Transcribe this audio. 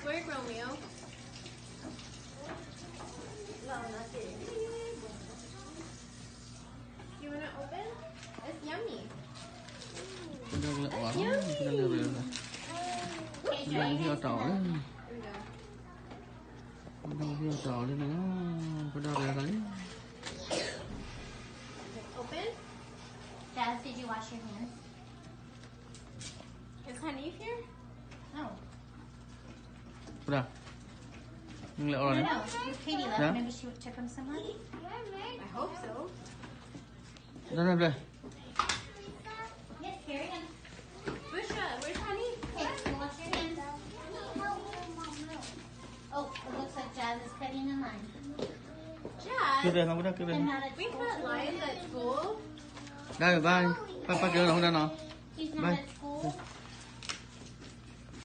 work, Romeo. You want to open? It's yummy. Đang lựa quá, đang lựa rồi. Đang theo trò đấy. Đang theo trò lên nữa. Có đau rồi đấy. Open? Jazz, did you wash your hands? Is Hanif here? No. Udah. Đang lựa No, rồi. no. Katie left. Yeah? Maybe she took them somewhere. I hope so. Đây đây. Yes, carry them. Busha, where's Hanif? Okay, you wash your hands. Oh, it looks like Jazz is cutting a line. Kêu Jazz, đây không có đâu, kêu đây. They're not at we school. cut lines at school. Đây, bye. Ba kêu nào không đang nào. He's not Bye. at school.